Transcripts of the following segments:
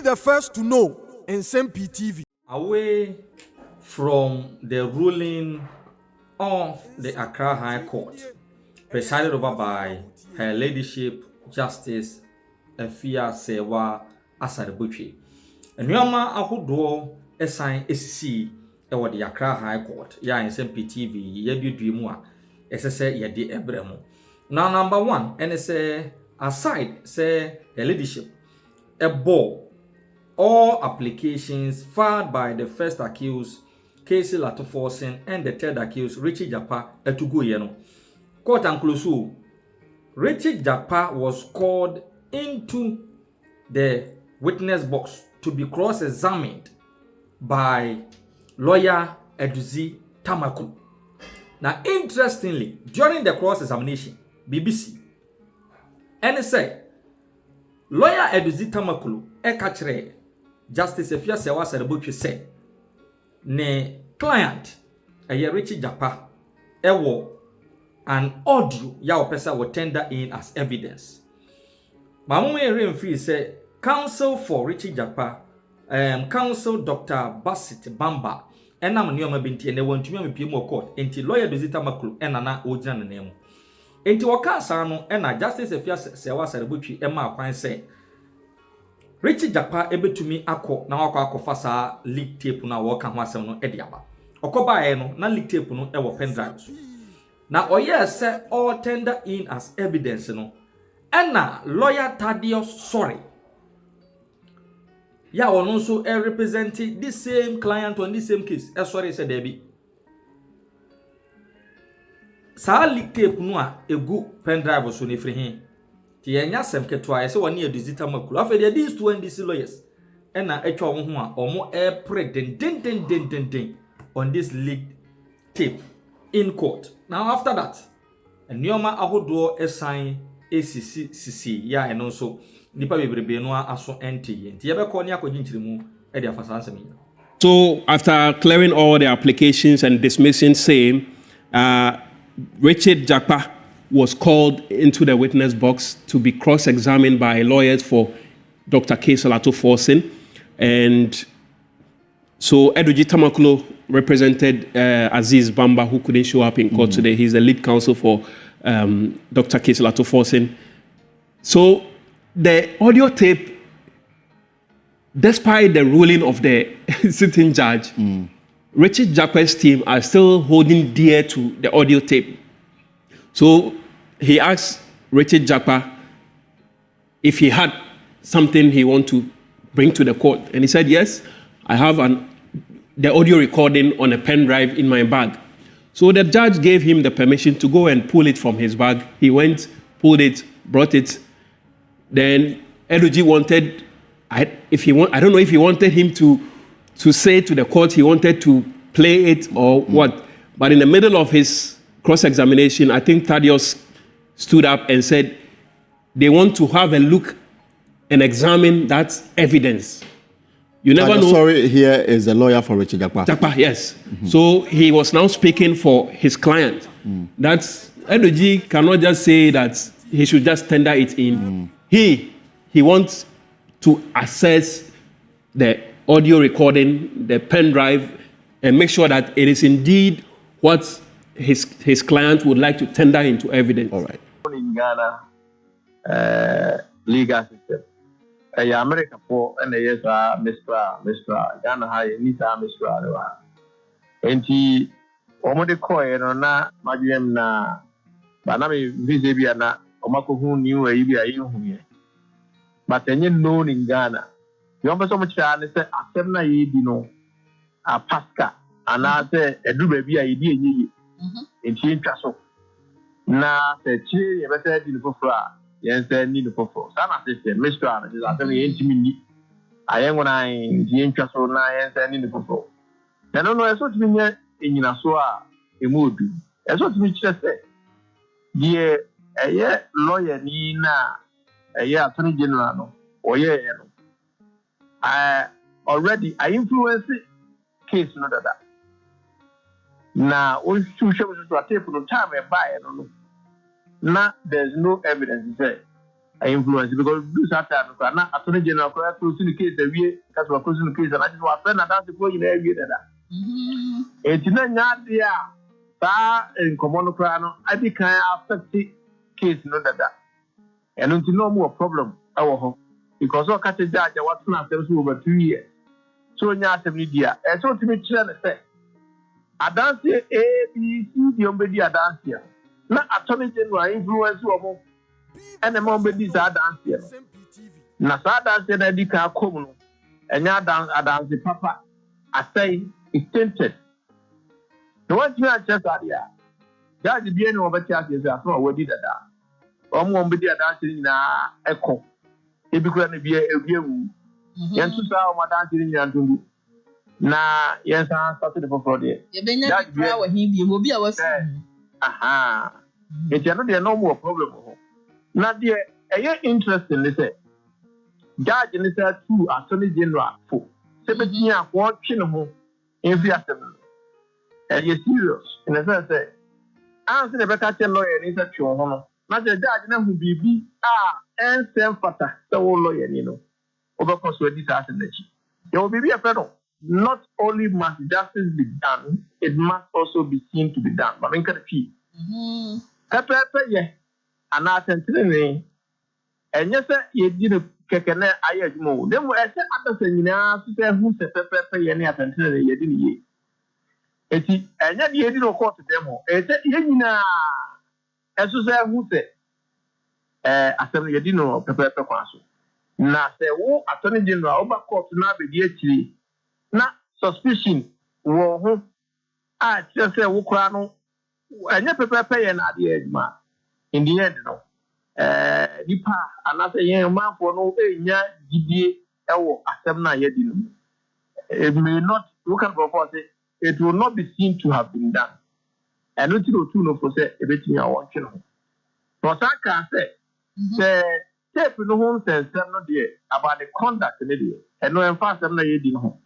the first to know. Nsem-Pii TV. Away from the ruling of the Accra High Court, presided over by Her Ladyship Justice Efia Sewa Asarebutwe. Enyoma ahodo esan esisi ewo the Accra High Court ya Nsem-Pii TV yadudue mu a esese yede ebremu. Now number 1 and say aside say Her Ladyship all applications filed by the first accused Casey Latoforsen and the third accused Richard Japa etugo yeno. Court and close. Richard Japa was called into the witness box to be cross-examined by lawyer Eduzi Tamaku. Now, interestingly, during the cross-examination, BBC, and say, lawyer Eduzi Tamaku ekachre Justice Efia Sewa Asarebutwe say, ne client Richard Japa ewo an audio ya opesa will tender in as evidence. Mamume Remfree say counsel for Richard Japa, counsel Dr. Basit Bamba, and I'm near my binti and they want to me PMO court until lawyer Dozita Makulu and ana Ojan name. Into Waka Sano and Justice Efia Sewa Asarebutwe Emma Kwan say Richard Japa able to me ako na wako fasa leak tape na waka hwasem no ediaba. Okoba no na leak tape no e wo pen drive so. Na oye say all tender in as evidence no. Ena lawyer Thaddeus sorry. Ya ono also representing the same client on the same case. Sorry say Debbie. Sa leak tape no a egu pen drive so ne free hin. Yenya sem ketwa ese woni Eduzi Tamaku afede these two NDC lawyers ena etwa wo ho a omo den on this leaked tape in court. Now after that enioma ahodo esan ACC ya eno so nipa bebrebe no aso ente ye be ko ne akoginchirimu e de afasa ansem. So after clearing all the applications and dismissing same, Richard Japa was called into the witness box to be cross-examined by lawyers for Dr. Casey Latoforsen. And so Eduzi Tamaku represented Aziz Bamba, who couldn't show up in court today. He's the lead counsel for Dr. Casey Latoforsen. So the audio tape, despite the ruling of the sitting judge, Richard Japa's team are still holding dear to the audio tape. So he asked Richard Japa if he had something he want to bring to the court. And he said, yes, I have the audio recording on a pen drive in my bag. So the judge gave him the permission to go and pull it from his bag. He went, pulled it, brought it. Then Eduzi wanted, I don't know if he wanted him to say to the court he wanted to play it or what. But in the middle of his cross-examination, I think Thaddeus stood up and said they want to have a look and examine that evidence. You never know. Sorry, here is a lawyer for Richard Japa. Japa, yes. So he was now speaking for his client. That Eduzi cannot just say that he should just tender it in. He wants to assess the audio recording, the pen drive, and make sure that it is indeed what his client would like to tender into evidence. All right. In Ghana, legal system. America for and yes, Mr. Ghana high, Mr. And he almost coin or not, Magiam na, Banami Visibia, Omako who knew a Ibia. But then you know in Ghana, you almost so much chance that a 7 years, a Pasca, and I say a do baby idea. In Chinchaso. Na the chi, you better in the Pofra, yes, then need the Pofra. Sana system, Mr. is actually intimate. I am when I in Chinchaso, yes, and in the Pofra. I don't know, I saw to me in Yasua, a movie. I saw to me just say, dear, a year lawyer Nina, a year attorney general, or year. I influenced it, case not that. Now, we should show us to a tape on time and buy it. Now, there's no evidence there. influence because do that time na attorney general ko close the case we case we close the case and I just wa friend na dance go you na we that etina nya dia ta en komono kra no adi kan affect case no dada eno nti no more problem awo ho because o ka te judge what na after so over 2 years so nya asem ni dia so timi kire ne say adanse ABC di ombedi adanse na attorney general influence wo mo ene mo ombedi sa adanse na sa adanse na di ka kom no enya adanse papa asay extended no one you are just adia judge bi ene obeti ase say aso wadi dada omo ombedi adanse ni na eko ebi kura ne bi ewu yensu sa o adanse ni nyantungu na yes I started the for there ye benya kra wa hin bi obi a wafi aha it no there no more problem na there interesting they say judge ni say two attorney general for sebeti a ko twe ne ho every assembly serious in the sense say answer the better tell lawyer ni say twe ho no na the judge na hu bibi Nsem-Pii so lawyer ni no over so this assembly there will be a fellow. Not only must justice be done, it must also be seen to be done. But in the key, and I said, and yes, you did kekene ayejmo. Then we say other seminar to say who say pepe any attention ye didn't ye. Eti enya ye did no court demo. Eti ye nyina esu say who say assembly ye did no pepe kwaso. Na say wo attorney general oba court na be di akiri. Na suspicion wo ho a say wo kra no enya pepe ye na de adwuma in the end no nipa anase yen manfo no enya gidie ewo asem na ye di no it may not look at for say it will not be seen to have been done and no tiro tu no for say e betimi a won twe no so saka say tape no ho sensem no de about the conduct ne de eno emfa asem na ye di no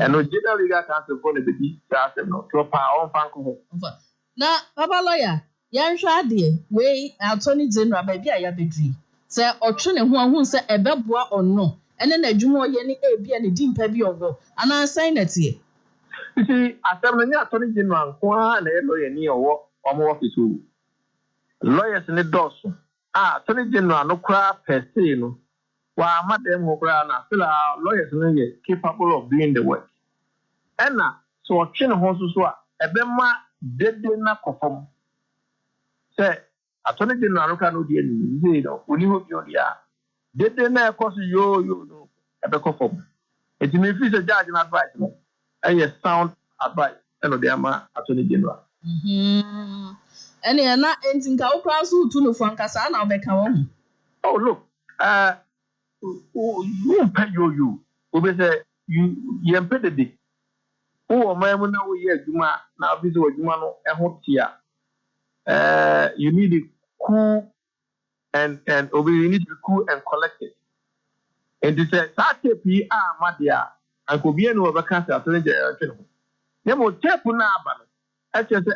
and no general legal counsel for the baby asem no to pa on fanko ho na papa lawyer yan hwa de we attorney general ba bia ya bedri se otwe ne ho se ebeboa onno ene na adwuma oye ne ebia ne dimpa bi ogo ana sign na tie see asem no nya attorney general kwa na lawyer ni owo omo office o lawyers ne doso attorney general no kra per se no wa madam ho kra na still lawyers no ye capable of doing the work ena so otwe ne ho so a ebema dede na kofom say attorney general ka no die ni say no oni ho bi odia dede na ekoso yo no ebe kofom it me fi say judge na advice no a sound advice eno de ama attorney general ene na entinka okra so tu no fankasa na obeka wo oh look you pay you we say you pay the day oh my mo na we adwuma na office adwuma no eho tia you need to cool and you need to be cool and collected and this that tape madia and ko bien no obeka say attorney general twe no nemo tape na aba no e say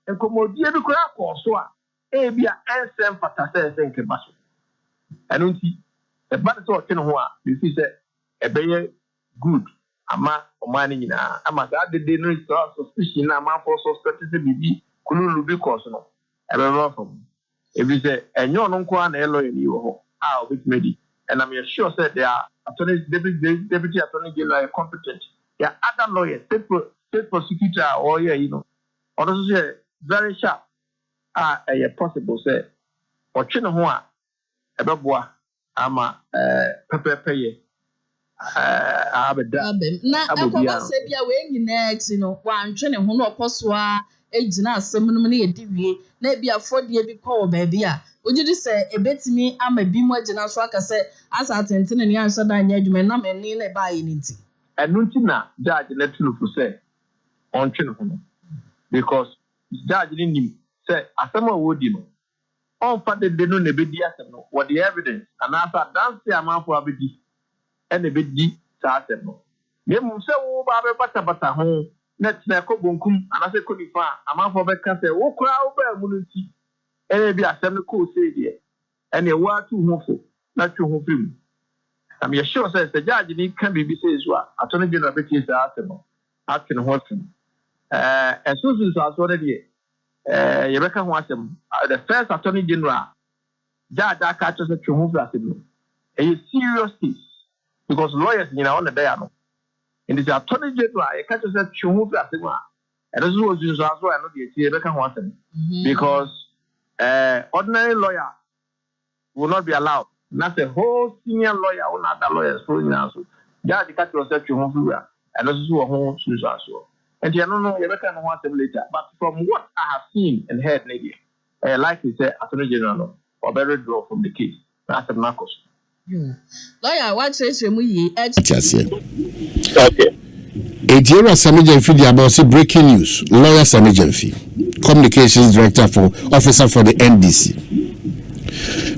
enkomodie bi ko akoso a e bia Nsem-Pii say nke baso anu nti e ba so twe no ho a you see say e be good ama omani nyina ama that the no suspicion na man for suspect say bibi kululu bi course no e be no from e bi say enyo no nko na lawyer ni wo ho obitmedi and I'm sure say they are deputy attorney general competent there are other lawyers state prosecutor or you know also say very sharp possible say otwe no ho a e be boa ama pepe ye abeda na akoba se bia we nyina eti no wantwe ne ho no okoso a ejina asem no ne yediwie na bia fodie bi kwa ba bia ogidi se ebetimi ama bi mu agina so aka se asa atentene ne anso da anya adwuma na mani na ba yi nti enu nti na judge na tunu fu se ontwe ne ho no because judge ni nim se asem a wodi no on fa de no na bedi asem no what the evidence and asa dance amafo abedi ene bedi sa asem no nemu se wo ba be bata ho na tina ko bonkum anase ko nifa amafo be ka se wo kura wo ba mu nti ene bi asem ko se de ene wa tu ho fo not to him. I'm sure says the judge can be says what Attorney General Betty asking what as soon as I was already Rebecca Watson, the first Attorney General, Judge that catches a true a serious case because lawyers on the day. In the Attorney General, it catches a true and this was as well not the Rebecca Watson because ordinary lawyer will not be allowed. Not a whole senior lawyer or other lawyers for now. Judge catch yourself to and this is a whole suicide. And you don't know Rebecca Watson later, but from what I have seen and heard, maybe like you said, Attorney General or better draw from the case. That's a Marcos. Lawyer, what says you? Okay. Ejira Sami-Gyamfi about breaking news. Lawyer Sami-Gyamfi, Communications Director for Officer for the NDC.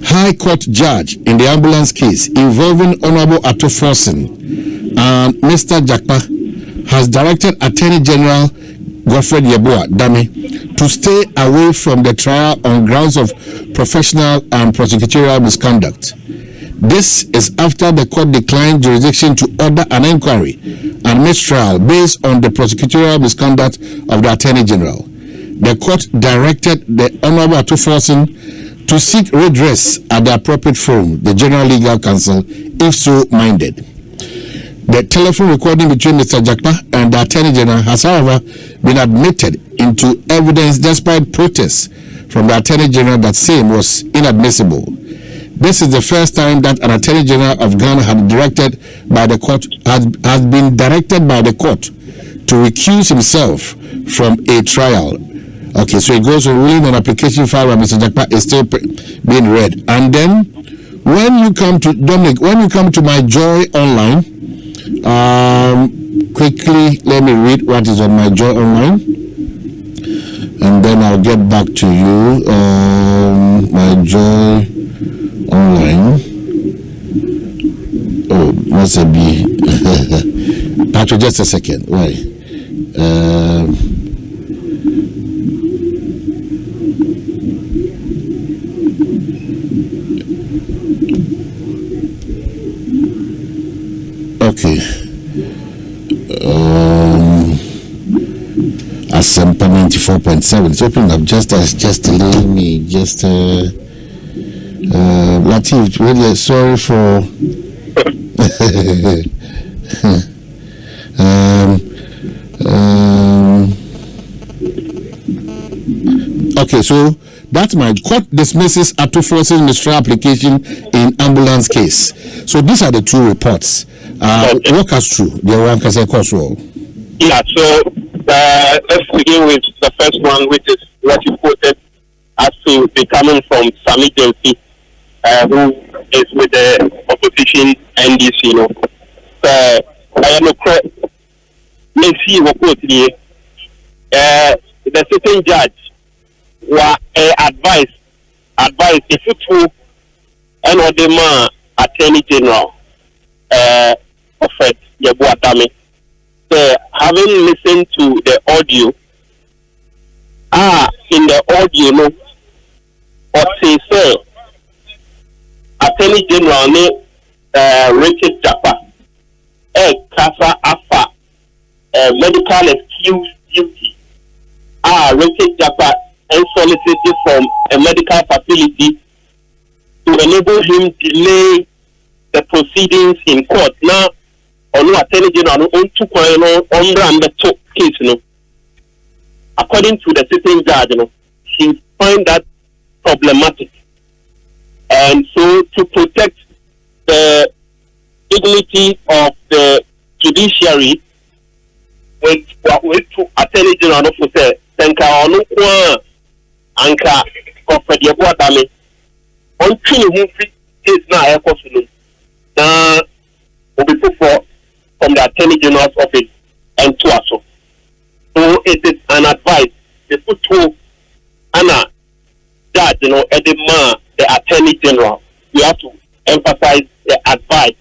High Court judge in the ambulance case involving Honorable Ato Forson and Mr. Jakpa has directed Attorney General Godfred Yeboah Dame to stay away from the trial on grounds of professional and prosecutorial misconduct. This is after the court declined jurisdiction to order an inquiry and mistrial based on the prosecutorial misconduct of the Attorney General. The court directed the Honorable Ato Forson to seek redress at the appropriate forum, the General Legal Counsel, if so minded. The telephone recording between Mr. Jakpa and the Attorney General has, however, been admitted into evidence despite protests from the Attorney General that same was inadmissible. This is the first time that an Attorney General of Ghana has been directed by the court to recuse himself from a trial. Okay, so it goes on ruling on application filed by Mr. Jakpa is still being read. And then when you come to Dominic, when you come to My Joy Online, quickly let me read what is on My Joy Online, and then I'll get back to you. My Joy Online. Oh, must be Patrick, just a second. Why? Okay. Nsem-Pii 94.7. It's opening up just let me Latif, really sorry for okay, so that's my court dismisses Ato Force's mistrial application in ambulance case. So these are the two reports. Walk us through the one can say course role. Yeah, so let's begin with the first one, which is what you quoted as to be coming from Sami-Gyamfi, who is with the opposition NDC. I am a correct. Let's see what quote here. The sitting judge was advice if you two and other man Attorney General Godfred Yeboah Dame. Having listened to the audio, in the audio, no, or say, Attorney General Richard Jakpa, Kasa Afa, medical excuse duty. Richard Jakpa solicited from a medical facility to enable him delay the proceedings in court. Now, on Attorney General on the case, according to the sitting judge, she find that problematic, and so to protect the dignity of the judiciary, with to Attorney General for say, Tenka onu anka Godfred Yeboah Dame on training is now a question. Now, will be put for from the Attorney General's office and to us. So it is an advice. They put to Anna judge, the Attorney General. We have to emphasize the advice.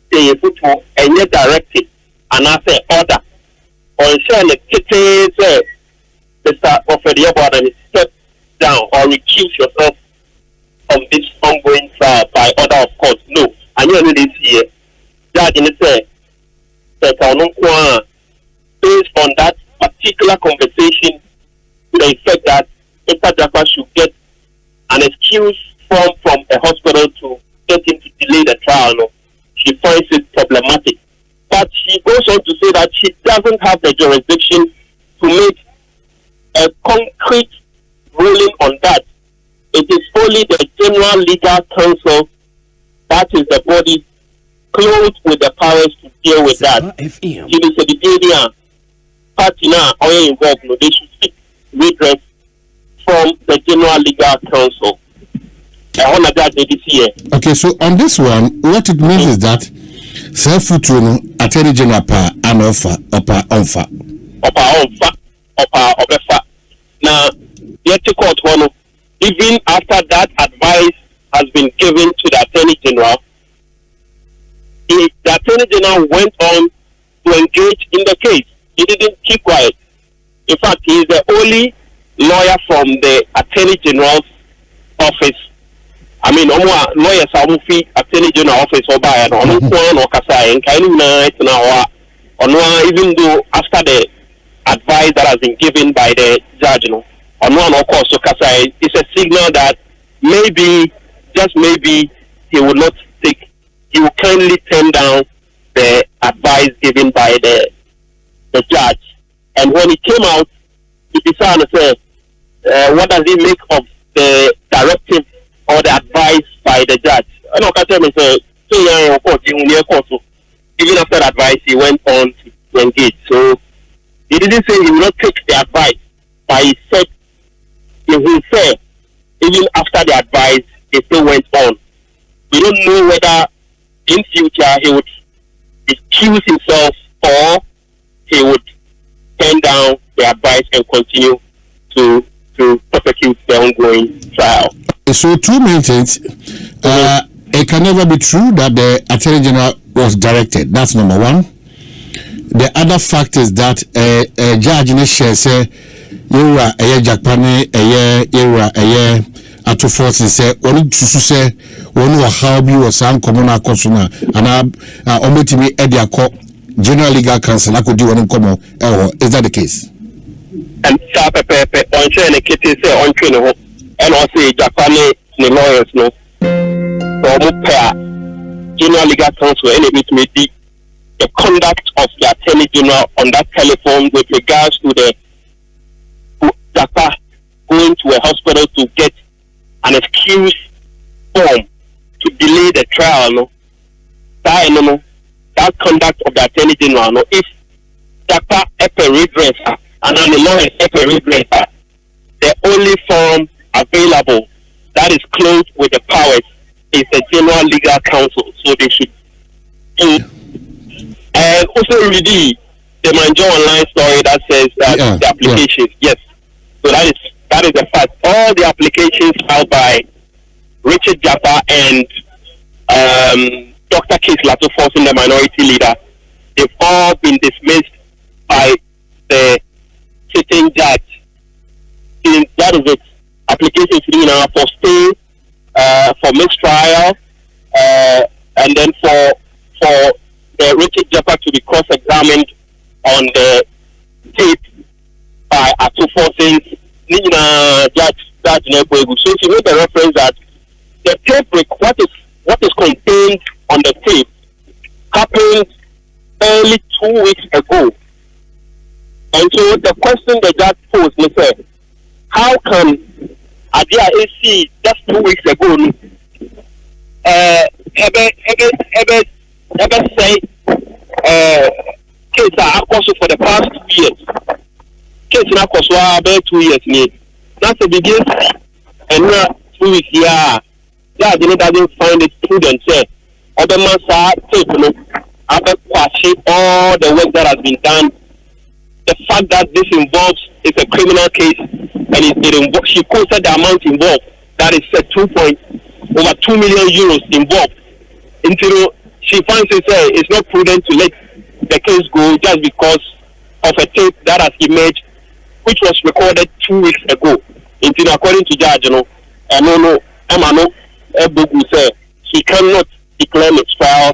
They put to any directive and I say order. Or ensure the kitty say Mr. Godfred Yeboah Dame step down or recuse yourself of this ongoing trial by order of court. No. And you know this year, Judge in the based on that particular conversation, to the effect that Mr. Japa should get an excuse from a hospital to get him to delay the trial. No, she finds it problematic. But she goes on to say that she doesn't have the jurisdiction to make a concrete ruling on that. It is only the General Legal Counsel that is the body clothed with the powers to deal with that. She is a behavior party now or involved. No, they should seek redress from the General Legal Counsel. Okay, so on this one, what it means is that self-futuno Attorney General pa an offer opa now yet to court one even after that advice has been given to the Attorney General, the Attorney General went on to engage in the case. He didn't keep quiet. In fact, he is the only lawyer from the Attorney General's office. I mean, lawyers are moving Attorney General office or by an even though after the advice that has been given by the judge, on one of course, so Kasai, it's a signal that maybe, just maybe, he will kindly turn down the advice given by the judge. And when he came out, he decided to say, what does he make of the directive or the advice by the judge? I know Kasai say, even after the advice, he went on to engage. So he didn't say he will not take the advice, but he said he will say, even after the advice, he still went on. We don't know whether in future he would excuse himself or he would turn down the advice and continue to prosecute the ongoing trial. So two main things. It can never be true that the Attorney General was directed. That's number one. The other fact is that a judge in the share say you are a Japanese at force say only to say one will how you or some communal consumer and omitting Edia Court General Legal Counsel. I could do one come. Is that the case? And Pepe on chain a kitty say on train and also Japanese lawyers no. General Legal Counsel and it may be the conduct of the Attorney General on that telephone with regards to the Japa going to a hospital to get an excuse form to delay the trial. No? That conduct of the Attorney General. No? If Japa ever redress and the lawyer ever redress, the only form available that is clothed with the powers is the General Legal Counsel. So they should do. And also read the Manjo online story that says that the application, yes. So that is the fact. All the applications filed by Richard Japa and Dr. Keith Lato Forcing, the minority leader, they've all been dismissed by the sitting judge. That is it. Applications for stay, for mixed trial, and then for Richard Japa to be cross-examined on the tape by Ato Forcing, Judge Nebwegu. So she made the reference that the tape, what is contained on the tape happened only 2 weeks ago. And so the question the judge posed me said, how can Adia AC just 2 weeks ago ever say case are also for the past 2 years. Case now cost about 2 years need. That's the beginning and now 2 weeks yeah. Yeah, they doesn't find it prudent say other massa take other all the work that has been done. The fact that this involves is a criminal case and it involves, she quoted the amount involved that is over 2 million euros involved. Until she finds it's not prudent to let the case go just because of a tape that has emerged, which was recorded 2 weeks ago. Until according to judge, Amano Ebugu said he cannot declare mistrial